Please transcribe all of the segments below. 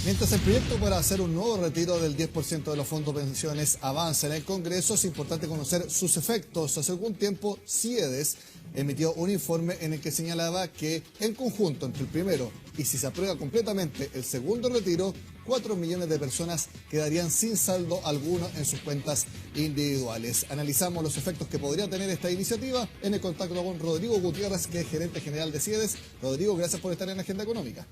Mientras el proyecto para hacer un nuevo retiro del 10% de los fondos de pensiones avanza en el Congreso, es importante conocer sus efectos. Hace algún tiempo, CIEDES emitió un informe en el que señalaba que, en conjunto entre el primero y si se aprueba completamente el segundo retiro, 4 millones de personas quedarían sin saldo alguno en sus cuentas individuales. Analizamos los efectos que podría tener esta iniciativa en el contacto con Rodrigo Gutiérrez, que es gerente general de CIEDES. Rodrigo, gracias por estar en Agenda Económica.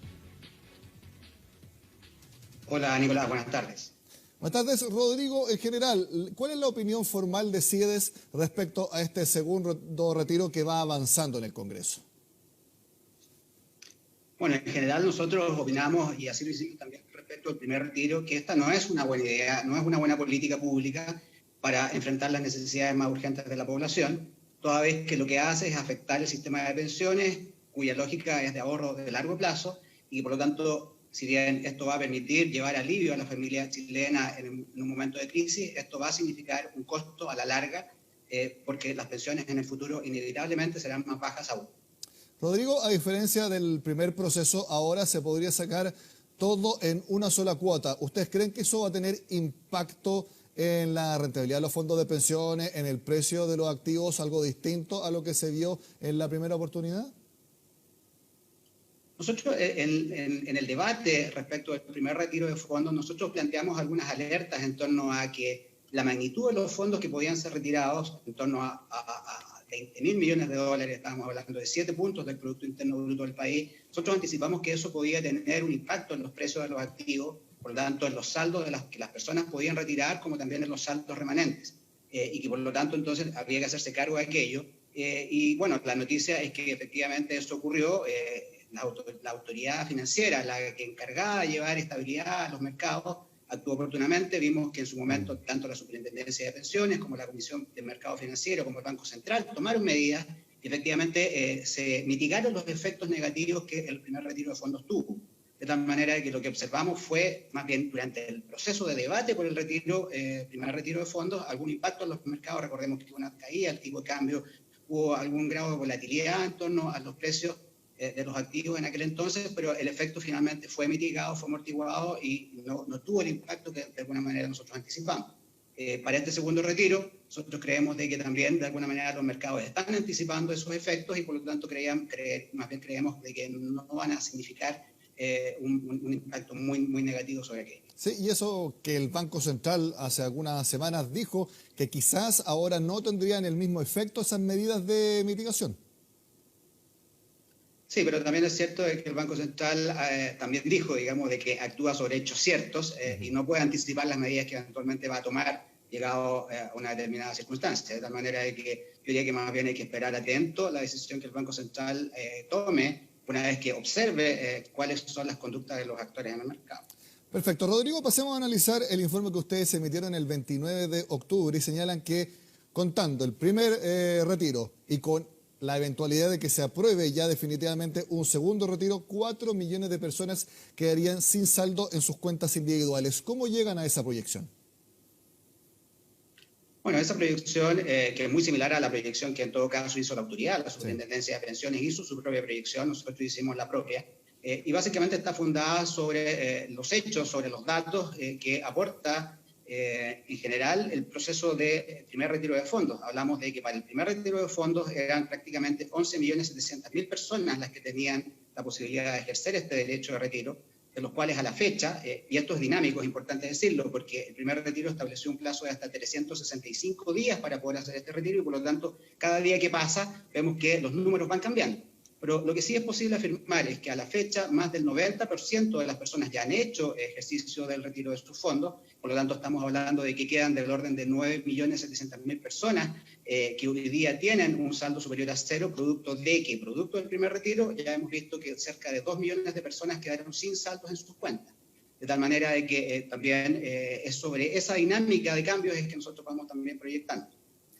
Hola Nicolás, buenas tardes. Buenas tardes, Rodrigo. En general, ¿cuál es la opinión formal de CIEDES respecto a este segundo retiro que va avanzando en el Congreso? Bueno, en general nosotros opinamos, y así lo hicimos también respecto al primer retiro, que esta no es una buena idea, no es una buena política pública para enfrentar las necesidades más urgentes de la población, toda vez que lo que hace es afectar el sistema de pensiones, cuya lógica es de ahorro de largo plazo, y por lo tanto, si bien esto va a permitir llevar alivio a la familia chilena en un momento de crisis, esto va a significar un costo a la larga, porque las pensiones en el futuro inevitablemente serán más bajas aún. Rodrigo, a diferencia del primer proceso, ahora se podría sacar todo en una sola cuota. ¿Ustedes creen que eso va a tener impacto en la rentabilidad de los fondos de pensiones, en el precio de los activos, algo distinto a lo que se vio en la primera oportunidad? Nosotros en el debate respecto al primer retiro de fondos, nosotros planteamos algunas alertas en torno a que la magnitud de los fondos que podían ser retirados, en torno a 20.000 millones de dólares, estábamos hablando de 7 puntos del Producto Interno Bruto del país, nosotros anticipamos que eso podía tener un impacto en los precios de los activos, por lo tanto en los saldos de que las personas podían retirar, como también en los saldos remanentes, y que por lo tanto entonces había que hacerse cargo de aquello. Y bueno, la noticia es que efectivamente eso ocurrió. La autoridad financiera, la que encargada de llevar estabilidad a los mercados, actuó oportunamente. Vimos que en su momento tanto la Superintendencia de Pensiones como la Comisión de Mercado Financiero como el Banco Central tomaron medidas y efectivamente se mitigaron los efectos negativos que el primer retiro de fondos tuvo. De tal manera que lo que observamos fue, más bien durante el proceso de debate por el primer retiro de fondos, algún impacto en los mercados. Recordemos que hubo una caída del tipo de cambio, hubo algún grado de volatilidad en torno a los precios de los activos en aquel entonces, pero el efecto finalmente fue mitigado, fue amortiguado y no tuvo el impacto que de alguna manera nosotros anticipamos. Para este segundo retiro, nosotros creemos de que también de alguna manera los mercados están anticipando esos efectos y por lo tanto más bien creemos de que no van a significar un impacto muy negativo sobre aquello. Sí, y eso que el Banco Central hace algunas semanas dijo que quizás ahora no tendrían el mismo efecto esas medidas de mitigación. Sí, pero también es cierto que el Banco Central también dijo, digamos, de que actúa sobre hechos ciertos y no puede anticipar las medidas que eventualmente va a tomar llegado a una determinada circunstancia. De tal manera de que yo diría que más bien hay que esperar atento la decisión que el Banco Central tome una vez que observe cuáles son las conductas de los actores en el mercado. Perfecto. Rodrigo, pasemos a analizar el informe que ustedes emitieron el 29 de octubre y señalan que contando el primer retiro y con la eventualidad de que se apruebe ya definitivamente un segundo retiro, 4 millones de personas quedarían sin saldo en sus cuentas individuales. ¿Cómo llegan a esa proyección? Bueno, esa proyección, que es muy similar a la proyección que en todo caso hizo la autoridad, la Superintendencia de Pensiones hizo su propia proyección, nosotros hicimos la propia, y básicamente está fundada sobre los hechos, sobre los datos que aporta en general el proceso de primer retiro de fondos. Hablamos de que para el primer retiro de fondos eran prácticamente 11.700.000 personas las que tenían la posibilidad de ejercer este derecho de retiro, de los cuales a la fecha, y esto es dinámico, es importante decirlo, porque el primer retiro estableció un plazo de hasta 365 días para poder hacer este retiro y por lo tanto cada día que pasa vemos que los números van cambiando. Pero lo que sí es posible afirmar es que a la fecha más del 90% de las personas ya han hecho ejercicio del retiro de sus fondos, por lo tanto estamos hablando de que quedan del orden de 9.700.000 personas que hoy día tienen un saldo superior a cero, producto del primer retiro, ya hemos visto que cerca de 2 millones de personas quedaron sin saldos en sus cuentas. De tal manera de que también es sobre esa dinámica de cambios es que nosotros vamos también proyectando.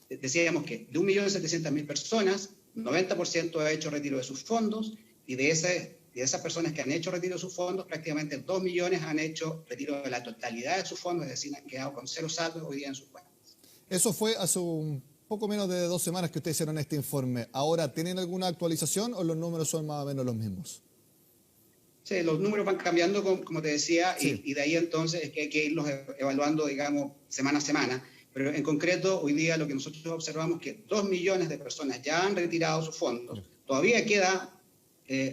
Decíamos que de 1.700.000 personas, 90% ha hecho retiro de sus fondos y de esas personas que han hecho retiro de sus fondos, prácticamente 2 millones han hecho retiro de la totalidad de sus fondos, es decir, han quedado con cero saldos hoy día en sus cuentas. Eso fue hace un poco menos de 2 semanas que ustedes hicieron este informe. ¿Ahora tienen alguna actualización o los números son más o menos los mismos? Sí, los números van cambiando, como te decía, Sí. y de ahí entonces es que hay que irlos evaluando, digamos, semana a semana. Pero en concreto, hoy día lo que nosotros observamos es que 2 millones de personas ya han retirado sus fondos. Todavía queda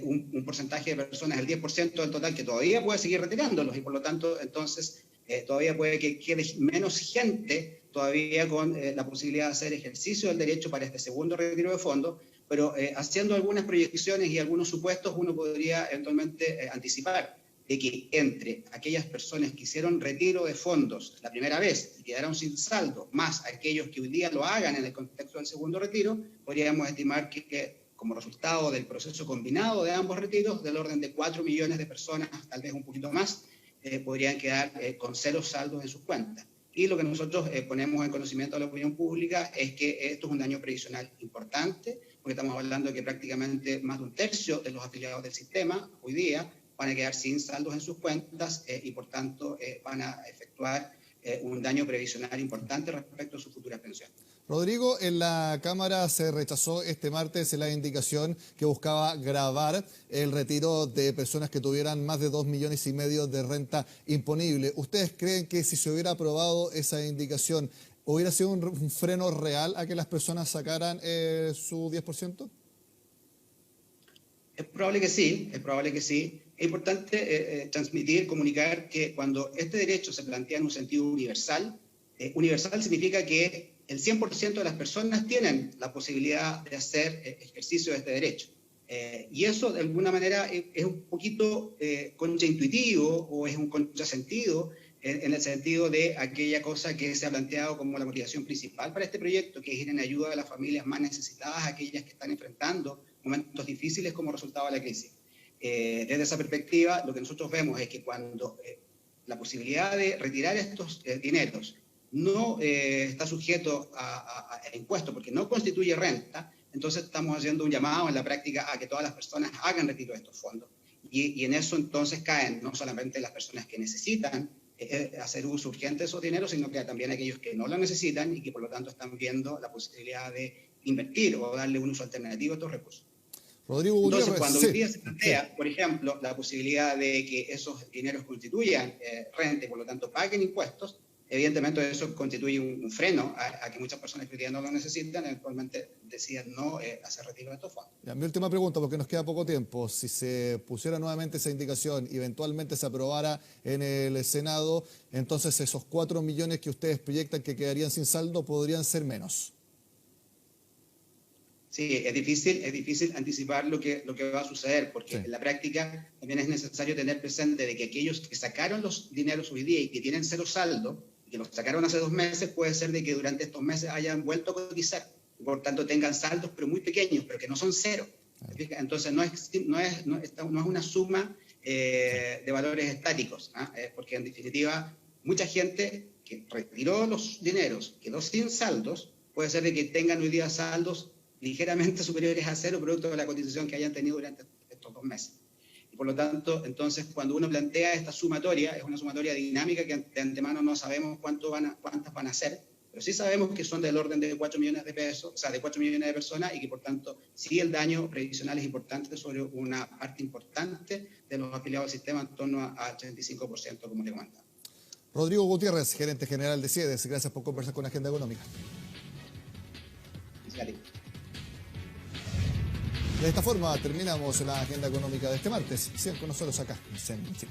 un porcentaje de personas, el 10% del total, que todavía puede seguir retirándolos y por lo tanto, entonces, todavía puede que quede menos gente todavía con la posibilidad de hacer ejercicio del derecho para este segundo retiro de fondos, pero haciendo algunas proyecciones y algunos supuestos, uno podría eventualmente anticipar de que entre aquellas personas que hicieron retiro de fondos la primera vez y quedaron sin saldo, más aquellos que hoy día lo hagan en el contexto del segundo retiro, podríamos estimar que como resultado del proceso combinado de ambos retiros, del orden de 4 millones de personas, tal vez un poquito más, podrían quedar con cero saldos en sus cuentas. Y lo que nosotros ponemos en conocimiento de la opinión pública es que esto es un daño previsional importante, porque estamos hablando de que prácticamente más de un tercio de los afiliados del sistema hoy día van a quedar sin saldos en sus cuentas y por tanto van a efectuar un daño previsional importante respecto a su futura pensión. Rodrigo, en la Cámara se rechazó este martes la indicación que buscaba gravar el retiro de personas que tuvieran más de 2,5 millones de renta imponible. ¿Ustedes creen que si se hubiera aprobado esa indicación, hubiera sido un freno real a que las personas sacaran su 10%? Es probable que sí, es probable que sí. Es importante transmitir, comunicar que cuando este derecho se plantea en un sentido universal, universal significa que el 100% de las personas tienen la posibilidad de hacer ejercicio de este derecho. Y eso, de alguna manera, es un poquito contraintuitivo o es un contrasentido en el sentido de aquella cosa que se ha planteado como la motivación principal para este proyecto, que es ir en ayuda de las familias más necesitadas, aquellas que están enfrentando momentos difíciles como resultado de la crisis. Desde esa perspectiva, lo que nosotros vemos es que cuando la posibilidad de retirar estos dineros no está sujeto a impuesto porque no constituye renta, entonces estamos haciendo un llamado en la práctica a que todas las personas hagan retiro de estos fondos. Y en eso entonces caen no solamente las personas que necesitan hacer uso urgente de esos dineros, sino que también aquellos que no lo necesitan y que por lo tanto están viendo la posibilidad de invertir o darle un uso alternativo a estos recursos. Rodrigo Gutiérrez, entonces, cuando hoy día se plantea, por ejemplo, la posibilidad de que esos dineros constituyan renta y por lo tanto paguen impuestos, evidentemente eso constituye un freno a que muchas personas que hoy día no lo necesitan eventualmente decidan no hacer retiro de estos fondos. Ya, mi última pregunta, porque nos queda poco tiempo. Si se pusiera nuevamente esa indicación y eventualmente se aprobara en el Senado, entonces esos 4 millones que ustedes proyectan que quedarían sin saldo podrían ser menos. Sí, es difícil anticipar lo que va a suceder, porque en la práctica también es necesario tener presente de que aquellos que sacaron los dineros hoy día y que tienen cero saldo, y que los sacaron hace 2 meses, puede ser de que durante estos meses hayan vuelto a cotizar, y por tanto tengan saldos pero muy pequeños, pero que no son cero. Entonces no es una suma de valores estáticos, porque en definitiva mucha gente que retiró los dineros, quedó sin saldos, puede ser de que tengan hoy día saldos ligeramente superiores a cero producto de la cotización que hayan tenido durante estos 2 meses. Y por lo tanto, entonces, cuando uno plantea esta sumatoria, es una sumatoria dinámica que de antemano no sabemos cuántas van a ser, pero sí sabemos que son del orden de 4 millones de pesos, o sea, de 4 millones de personas y que por tanto sí el daño previsional es importante sobre una parte importante de los afiliados al sistema, en torno al 35%, como le comentaba. Rodrigo Gutiérrez, gerente general de CIEDES, gracias por conversar con Agenda Económica. Gracias. De esta forma terminamos la agenda económica de este martes. Sigan con nosotros acá en CEN Chile.